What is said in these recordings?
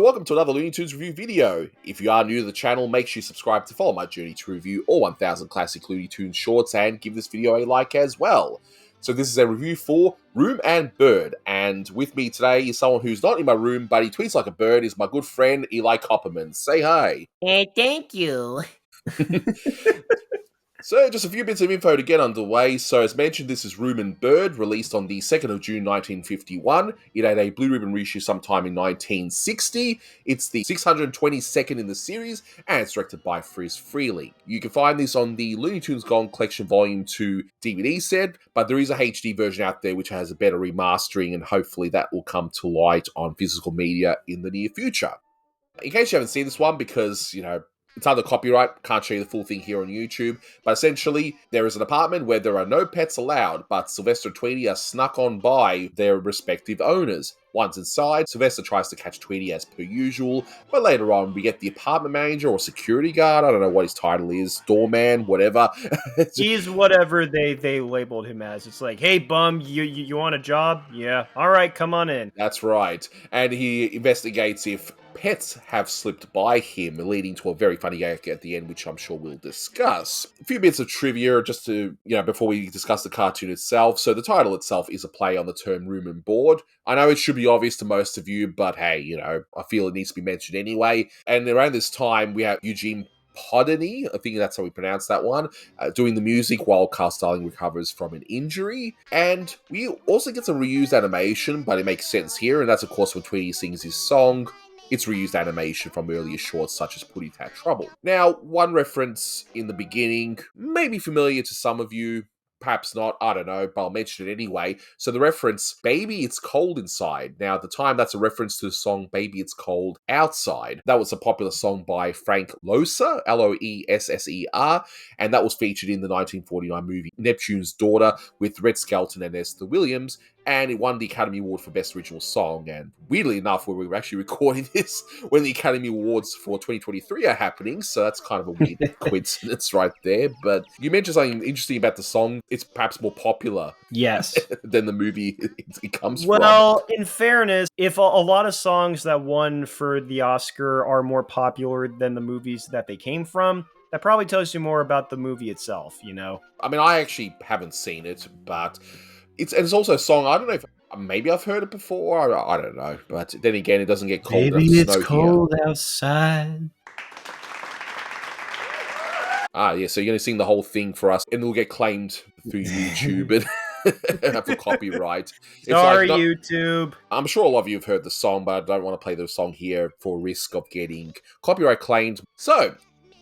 welcome to another Looney Tunes review video. If you are new to the channel, make sure you subscribe to follow my journey to review all 1000 classic Looney Tunes shorts and give this video a like as well. So this is a review for Room and Bird, and with me today is someone who's not in my room, but he tweets like a bird, is my good friend Eli Copperman. Say hi. Hey, thank you. So, just a few bits of info to get underway. So, as mentioned, this is Room and Bird, released on the 2nd of June 1951. It had a blue ribbon reissue sometime in 1960. It's the 622nd in the series, and it's directed by Friz Freleng. You can find this on the Looney Tunes Gone Collection Volume 2 DVD set, but there is a HD version out there which has a better remastering, and hopefully that will come to light on physical media in the near future. In case you haven't seen this one, because, it's under copyright, can't show you the full thing here on YouTube, but essentially, there is an apartment where there are no pets allowed, but Sylvester and Tweety are snuck on by their respective owners. Once inside, Sylvester tries to catch Tweety as per usual, but later on, we get the apartment manager or security guard, I don't know what his title is, doorman, whatever. He's whatever they labeled him as. It's like, hey, bum, you want a job? Yeah. All right, come on in. That's right. And he investigates if pets have slipped by him, leading to a very funny gag at the end, which I'm sure we'll discuss. A few bits of trivia just to, before we discuss the cartoon itself. So the title itself is a play on the term room and board. I know it should be obvious to most of you, but hey, I feel it needs to be mentioned anyway. And around this time, we have Eugene Podany, I think that's how we pronounce that one, doing the music while Carl Starling recovers from an injury. And we also get some reused animation, but it makes sense here, and that's of course when Tweety sings his song. It's reused animation from earlier shorts such as Putty Tat Trouble. Now, one reference in the beginning may be familiar to some of you, perhaps not, I don't know, but I'll mention it anyway. So the reference, Baby It's Cold Inside. Now, at the time, that's a reference to the song Baby It's Cold Outside. That was a popular song by Frank Loesser, Loesser, and that was featured in the 1949 movie Neptune's Daughter with Red Skelton and Esther Williams, and it won the Academy Award for Best Original Song. And weirdly enough, where we were actually recording this when the Academy Awards for 2023 are happening, so that's kind of a weird coincidence right there. But you mentioned something interesting about the song. It's perhaps more popular, yes, than the movie it comes from. Well, in fairness, if a lot of songs that won for the Oscar are more popular than the movies that they came from, that probably tells you more about the movie itself, I mean, I actually haven't seen it, but it's also a song, I don't know if maybe I've heard it before, I don't know, but then again, it doesn't get cold enough to it's snow cold here. Outside. Yeah, so you're going to sing the whole thing for us, and it'll get claimed through YouTube and for copyright. Sorry, YouTube. I'm sure a lot of you have heard the song, but I don't want to play the song here for risk of getting copyright claimed. So,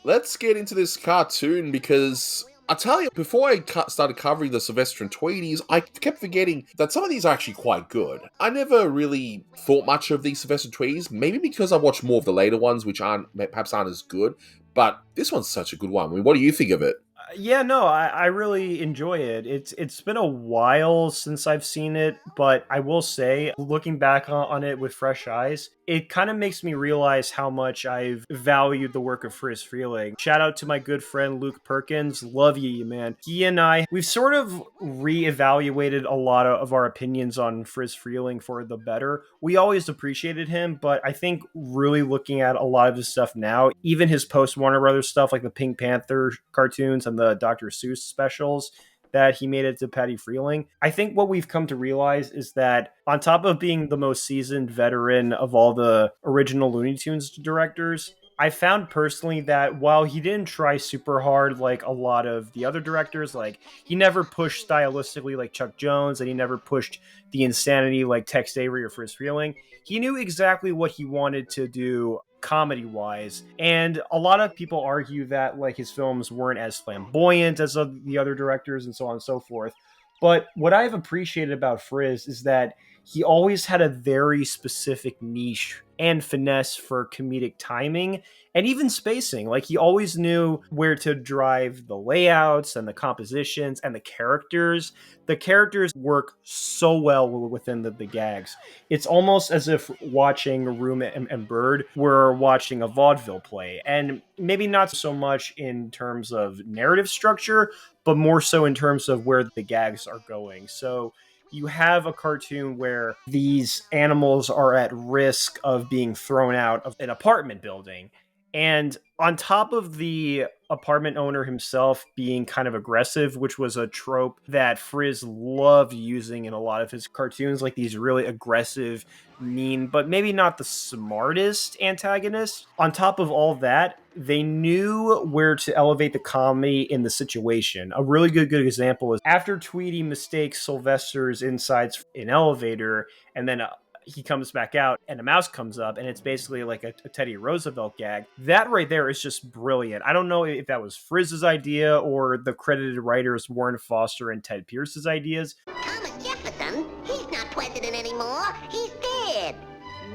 let's get into this cartoon, because I tell you, before I started covering the Sylvester and Tweeties, I kept forgetting that some of these are actually quite good. I never really thought much of these Sylvester and Tweeties, maybe because I watched more of the later ones, which perhaps aren't as good, but this one's such a good one. I mean, what do you think of it? Yeah, no, I really enjoy it. It's been a while since I've seen it, but I will say, looking back on it with fresh eyes, it kind of makes me realize how much I've valued the work of Friz Freleng. Shout out to my good friend Luke Perkins. Love you, man. He and I, we've sort of reevaluated a lot of our opinions on Friz Freleng for the better. We always appreciated him, but I think really looking at a lot of his stuff now, even his post-Warner Brothers stuff like the Pink Panther cartoons and the Dr. Seuss specials that he made it to Patty Freleng. I think what we've come to realize is that on top of being the most seasoned veteran of all the original Looney Tunes directors, I found personally that while he didn't try super hard like a lot of the other directors, like he never pushed stylistically like Chuck Jones, and he never pushed the insanity like Tex Avery or Friz Freleng, he knew exactly what he wanted to do comedy-wise, and a lot of people argue that like his films weren't as flamboyant as the other directors and so on and so forth. But what I've appreciated about Friz is that he always had a very specific niche and finesse for comedic timing and even spacing. Like he always knew where to drive the layouts and the compositions and the characters. The characters work so well within the gags. It's almost as if watching Room and Bird were watching a vaudeville play. And maybe not so much in terms of narrative structure, but more so in terms of where the gags are going. So you have a cartoon where these animals are at risk of being thrown out of an apartment building. And on top of the apartment owner himself being kind of aggressive, which was a trope that Friz loved using in a lot of his cartoons, like these really aggressive, mean, but maybe not the smartest antagonists. On top of all that, they knew where to elevate the comedy in the situation. A really good example is after Tweety mistakes Sylvester's insides in an elevator, and then he comes back out and a mouse comes up, and it's basically like a Teddy Roosevelt gag. That right there is just brilliant. I don't know if that was Friz's idea or the credited writers Warren Foster and Ted Pierce's ideas. Thomas Jefferson, he's not president anymore. He's dead.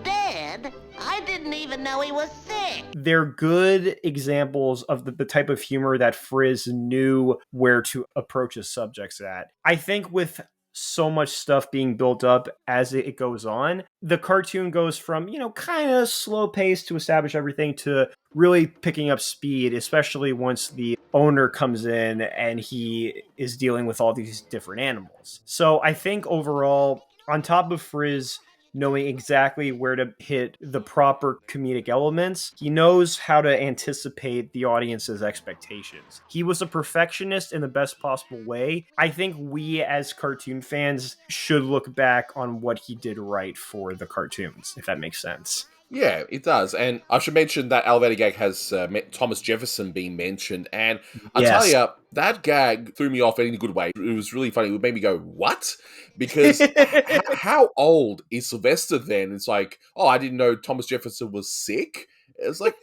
Dead? I didn't even know he was sick. They're good examples of the type of humor that Friz knew where to approach his subjects at. I think with so much stuff being built up as it goes on, the cartoon goes from, kind of slow pace to establish everything to really picking up speed, especially once the owner comes in and he is dealing with all these different animals. So I think overall, on top of Friz knowing exactly where to hit the proper comedic elements, he knows how to anticipate the audience's expectations. He was a perfectionist in the best possible way. I think we as cartoon fans should look back on what he did right for the cartoons, if that makes sense. Yeah, it does. And I should mention that elevator gag has Thomas Jefferson being mentioned. And I'll tell you, that gag threw me off in a good way. It was really funny. It made me go, what? Because how old is Sylvester then? It's like, oh, I didn't know Thomas Jefferson was sick. It's like,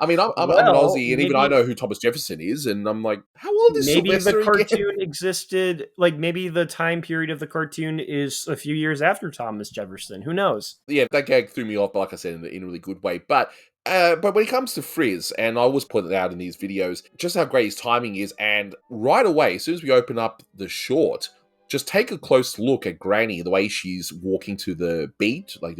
I mean, I'm an Aussie, and even I know who Thomas Jefferson is, and I'm like, how old is Sylvester the cartoon existed, like maybe the time period of the cartoon is a few years after Thomas Jefferson. Who knows? Yeah, that gag threw me off, but like I said, in a really good way. But when it comes to Friz, and I always point it out in these videos, just how great his timing is, and right away, as soon as we open up the short, just take a close look at Granny, the way she's walking to the beat, like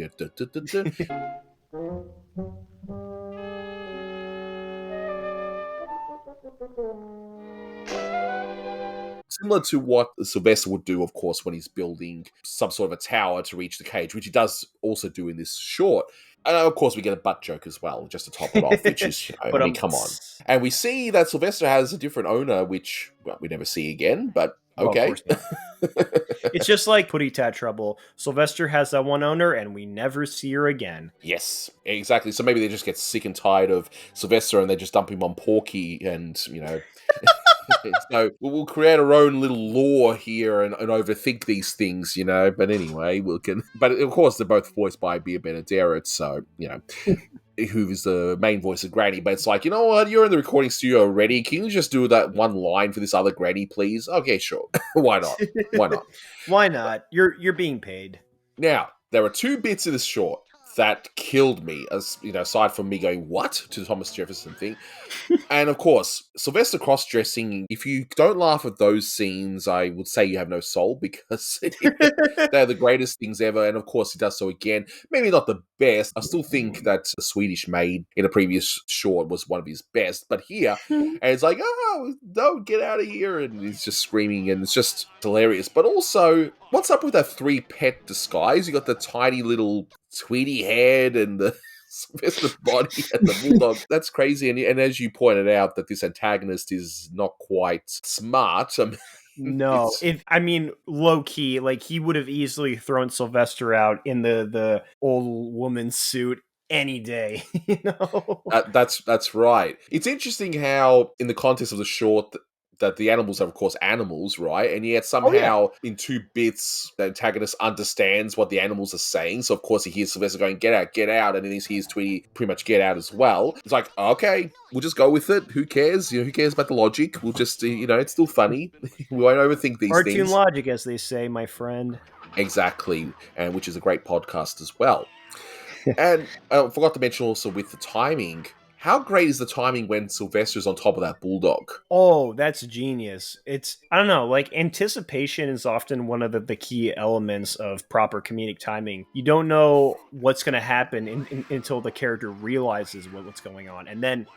similar to what Sylvester would do, of course, when he's building some sort of a tower to reach the cage, which he does also do in this short. And of course, we get a butt joke as well, just to top it off, which is, I mean, come on. And we see that Sylvester has a different owner, which, well, we never see again, but okay. Well, it's just like Putty Tat Trouble. Sylvester has that one owner, and we never see her again. Yes, exactly. So maybe they just get sick and tired of Sylvester, and they just dump him on Porky, and, so we'll create our own little lore here and overthink these things, But anyway, But of course, they're both voiced by Bea Benaderet, so who is the main voice of Granny. But it's like, you know what? You're in the recording studio already. Can you just do that one line for this other Granny, please? Okay, sure. Why not? Why not? Why not? You're being paid. Now, there are two bits of this short that killed me, as aside from me going, what? To the Thomas Jefferson thing. And of course, Sylvester cross-dressing, if you don't laugh at those scenes, I would say you have no soul, because they're the greatest things ever. And of course, he does so again. Maybe not the best. I still think that the Swedish Maid in a previous short was one of his best. But here, and it's like, oh, don't get out of here. And he's just screaming, and it's just hilarious. But also, what's up with that 3-pet disguise? You got the tiny little Tweety head and the Sylvester's body and the bulldog. That's crazy. And as you pointed out, that this antagonist is not quite smart. No, low key, like he would have easily thrown Sylvester out in the old woman suit any day. That's right. It's interesting how, in the context of the short, that the animals are, of course, animals, right? And yet somehow in 2 bits, the antagonist understands what the animals are saying. So, of course, he hears Sylvester going, get out. And then he hears Tweety pretty much get out as well. It's like, okay, we'll just go with it. Who cares? Who cares about the logic? We'll just, it's still funny. We won't overthink these things. Cartoon logic, as they say, my friend. Exactly. And which is a great podcast as well. And I forgot to mention also with the timing, how great is the timing when Sylvester's on top of that bulldog? Oh, that's genius. I don't know, like anticipation is often one of the key elements of proper comedic timing. You don't know what's going to happen until the character realizes what's going on. And then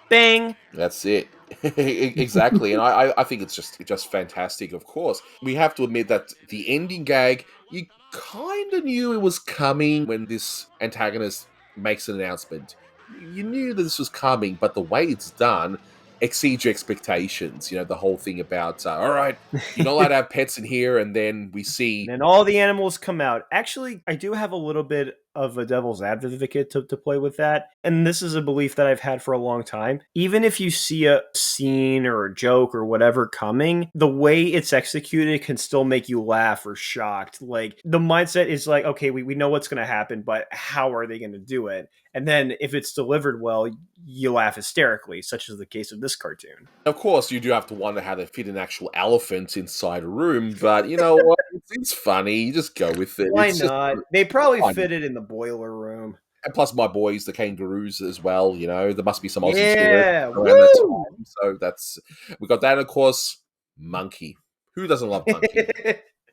Bang! That's it. Exactly. And I think it's just fantastic, of course. We have to admit that the ending gag, you kind of knew it was coming when this antagonist makes an announcement. You knew that this was coming, but the way it's done exceeds your expectations. The whole thing about, all right, you're not allowed to have pets in here, and then we see. And all the animals come out. Actually, I do have a little bit of a devil's advocate to play with that. And this is a belief that I've had for a long time. Even if you see a scene or a joke or whatever coming, the way it's executed can still make you laugh or shocked. Like, the mindset is like, okay, we know what's going to happen, but how are they going to do it? And then if it's delivered well, you laugh hysterically, such as the case of this cartoon. Of course, you do have to wonder how to fit an actual elephant inside a room, but you know what? It's funny. You just go with it. Why It's not? They probably fun. fit it in the boiler room. And plus, my boys, the kangaroos, as well. There must be some Aussie Yeah, tourists around that woo! time. So we got that, and of course, monkey. Who doesn't love monkey?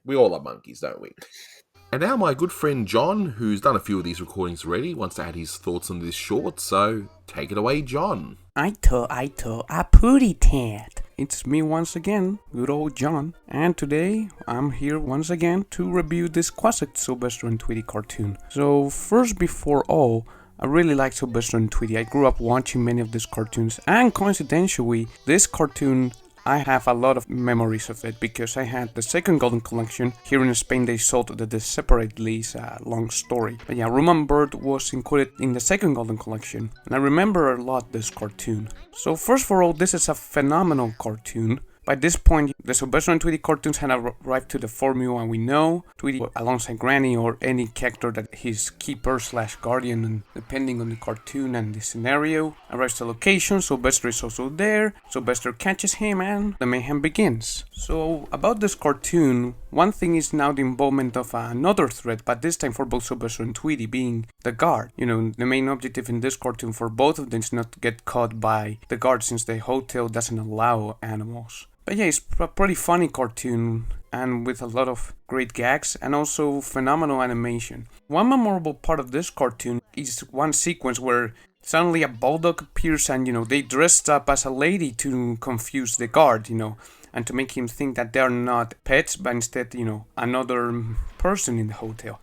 We all love monkeys, don't we? And now my good friend John, who's done a few of these recordings already, wants to add his thoughts on this short. So take it away, John. Aito, a pooty tat. It's me once again, good old John, and today I'm here once again to review this classic Sylvester and Tweety cartoon. So first, before all, I really like Sylvester and Tweety. I grew up watching many of these cartoons, and coincidentally, this cartoon, I have a lot of memories of it because I had the second Golden Collection. Here in Spain they sold the separately, it's a long story. But yeah, Room and Bird was included in the second Golden Collection, and I remember a lot this cartoon. So first of all, this is a phenomenal cartoon. By this point, the Sylvester and Tweety cartoons had arrived to the formula we know. Tweety alongside Granny or any character that he's keeper/guardian, and depending on the cartoon and the scenario, arrives to location. Sylvester is also there. Sylvester catches him and the mayhem begins. So about this cartoon, one thing is now the involvement of another threat, but this time for both Sylvester and Tweety, being the guard. The main objective in this cartoon for both of them is not to get caught by the guard, since the hotel doesn't allow animals. But yeah, it's a pretty funny cartoon, and with a lot of great gags and also phenomenal animation. One memorable part of this cartoon is one sequence where suddenly a bulldog appears and, they dressed up as a lady to confuse the guard, and to make him think that they're not pets, but instead, another person in the hotel.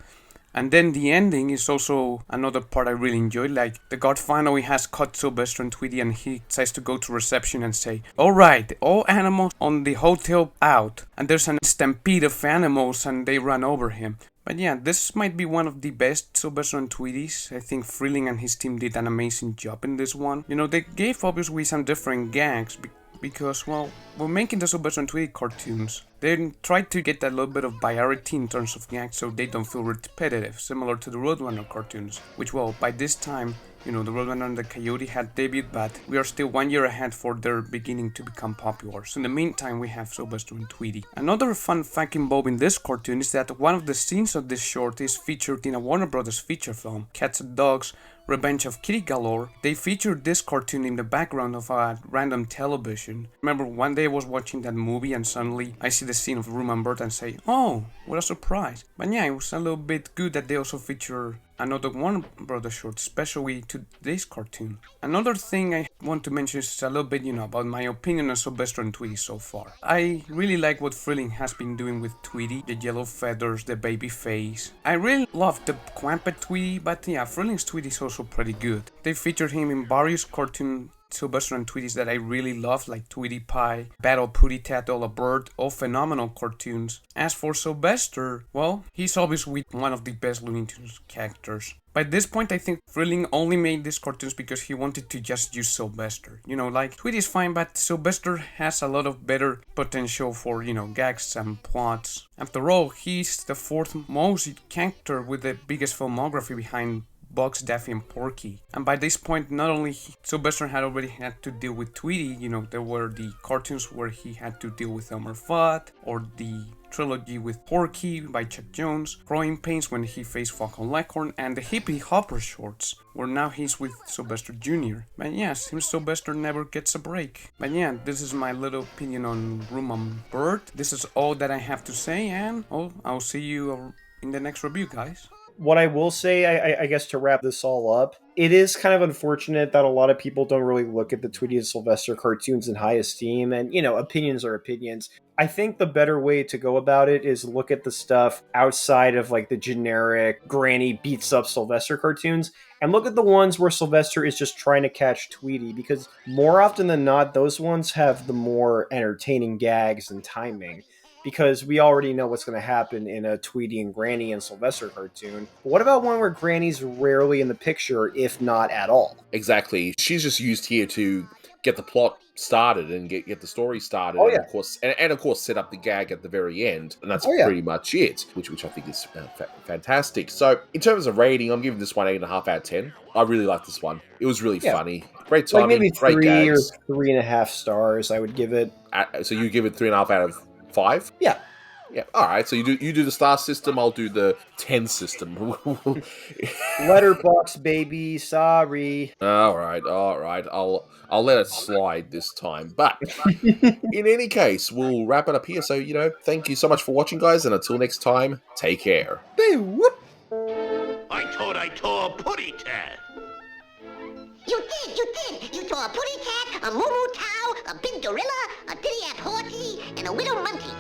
And then the ending is also another part I really enjoyed. Like, the guard finally has caught Sylvester and Tweety, and he decides to go to reception and say, "Alright, all animals on the hotel out." And there's a stampede of animals and they run over him. But yeah, this might be one of the best Sylvester and Tweetys. I think Freleng and his team did an amazing job in this one. They gave obviously some different gags because, well, we're making the Sylvester and Tweety cartoons. They tried to get a little bit of variety in terms of gags so they don't feel repetitive, similar to the Roadrunner cartoons, which, well, by this time, the Roadrunner and the Coyote had debuted, but we are still 1 year ahead for their beginning to become popular. So in the meantime, we have Sylvester and Tweety. Another fun fact involving this cartoon is that one of the scenes of this short is featured in a Warner Brothers feature film, Cats and Dogs, Revenge of Kitty Galore. They featured this cartoon in the background of a random television. Remember, one day I was watching that movie and suddenly I see the scene of Room and Bird and say, "Oh, what a surprise." But yeah, it was a little bit good that they also feature another Warner Brothers short, especially to this cartoon. Another thing I want to mention is a little bit, about my opinion on Sylvester and Tweety so far. I really like what Freleng has been doing with Tweety, the yellow feathers, the baby face. I really love the Quampet Tweety, but yeah, Freleng's Tweety is also pretty good. They featured him in various cartoon Sylvester and Tweetys that I really love, like Tweety Pie, Battle Pooty Tat, All a Bird, all phenomenal cartoons. As for Sylvester, well, he's obviously one of the best Looney Tunes characters. By this point, I think Freleng only made these cartoons because he wanted to just use Sylvester. Like, Tweety is fine, but Sylvester has a lot of better potential for, gags and plots. After all, he's the fourth most character with the biggest filmography behind Bugs, Daffy, and Porky. And by this point, not only Sylvester had already had to deal with Tweety, there were the cartoons where he had to deal with Elmer Fudd, or the trilogy with Porky by Chuck Jones, Growing Pains when he faced Falcon Leghorn, and the Hippie Hopper shorts, where now he's with Sylvester Jr. But yeah, seems Sylvester never gets a break. But yeah, this is my little opinion on Room and Bird. This is all that I have to say, and I'll see you in the next review, guys. What I will say, I guess to wrap this all up, it is kind of unfortunate that a lot of people don't really look at the Tweety and Sylvester cartoons in high esteem, and, opinions are opinions. I think the better way to go about it is look at the stuff outside of like the generic Granny beats up Sylvester cartoons and look at the ones where Sylvester is just trying to catch Tweety, because more often than not, those ones have the more entertaining gags and timing. Because we already know what's going to happen in a Tweety and Granny and Sylvester cartoon. But what about one where Granny's rarely in the picture, if not at all? Exactly. She's just used here to get the plot started and get the story started, Oh, and yeah. of course set up the gag at the very end, and that's Oh, yeah. pretty much it, which I think is fantastic. So in terms of rating, I'm giving this one 8.5 out of 10. I really like this one. It was really funny, great timing, Like maybe great 3 gags. or 3.5 stars, I would give it. So you give it 3.5 out of 5? Yeah. Yeah. All right. So you do the star system. I'll do the 10 system. Letterbox, baby. Sorry. All right. I'll let it slide this time. But in any case, we'll wrap it up here. So thank you so much for watching, guys, and until next time, take care. Whoop. I thought I tore a putty tat. You did. You saw a putty cat, a moo-moo cow, a big gorilla, a titty-ass horsey, and a widow monkey.